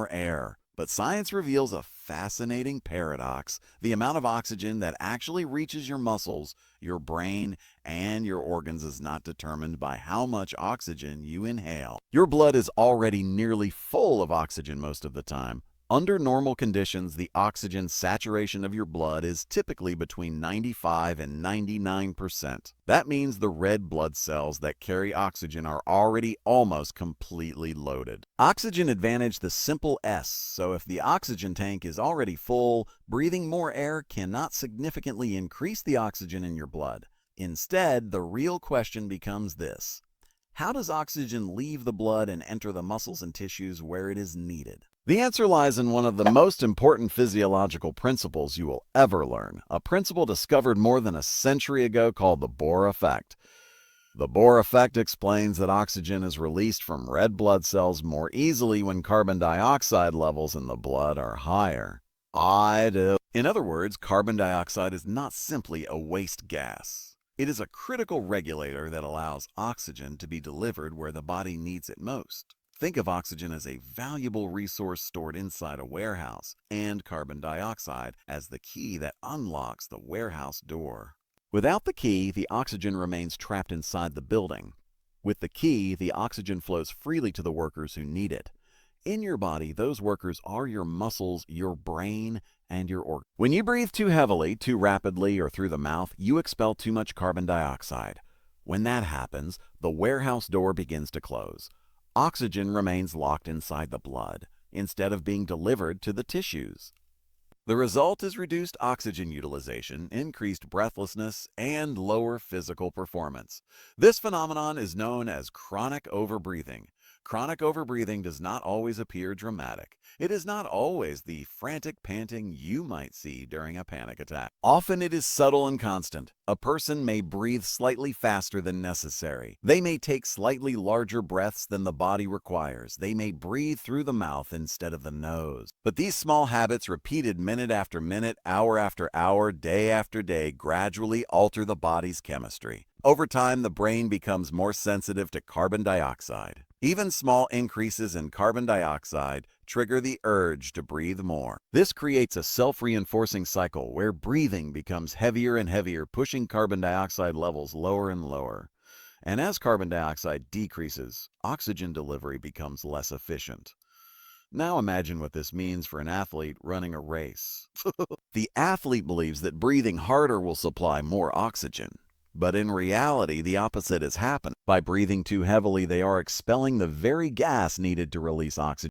more air. But science reveals a fascinating paradox. The amount of oxygen that actually reaches your muscles, your brain, and your organs is not determined by how much oxygen you inhale. Your blood is already nearly full of oxygen most of the time. Under normal conditions, the oxygen saturation of your blood is typically between 95 and 99%. That means the red blood cells that carry oxygen are already almost completely loaded. Oxygen advantage the simple S, so if the oxygen tank is already full, breathing more air cannot significantly increase the oxygen in your blood. Instead, the real question becomes this: how does oxygen leave the blood and enter the muscles and tissues where it is needed? The answer lies in one of the most important physiological principles you will ever learn, a principle discovered more than a century ago called the Bohr effect. The Bohr effect explains that oxygen is released from red blood cells more easily when carbon dioxide levels in the blood are higher. In other words, carbon dioxide is not simply a waste gas. It is a critical regulator that allows oxygen to be delivered where the body needs it most. Think of oxygen as a valuable resource stored inside a warehouse, and carbon dioxide as the key that unlocks the warehouse door. Without the key, the oxygen remains trapped inside the building. With the key, the oxygen flows freely to the workers who need it. In your body, those workers are your muscles, your brain, and your organs. When you breathe too heavily, too rapidly, or through the mouth, you expel too much carbon dioxide. When that happens, the warehouse door begins to close. Oxygen remains locked inside the blood, instead of being delivered to the tissues. The result is reduced oxygen utilization, increased breathlessness, and lower physical performance. This phenomenon is known as chronic overbreathing. Chronic overbreathing does not always appear dramatic. It is not always the frantic panting you might see during a panic attack. Often it is subtle and constant. A person may breathe slightly faster than necessary. They may take slightly larger breaths than the body requires. They may breathe through the mouth instead of the nose. But these small habits, repeated minute after minute, hour after hour, day after day, gradually alter the body's chemistry. Over time, the brain becomes more sensitive to carbon dioxide. Even small increases in carbon dioxide trigger the urge to breathe more. This creates a self-reinforcing cycle where breathing becomes heavier and heavier, pushing carbon dioxide levels lower and lower. And as carbon dioxide decreases, oxygen delivery becomes less efficient. Now imagine what this means for an athlete running a race. The athlete believes that breathing harder will supply more oxygen. But in reality, the opposite has happened. By breathing too heavily, they are expelling the very gas needed to release oxygen.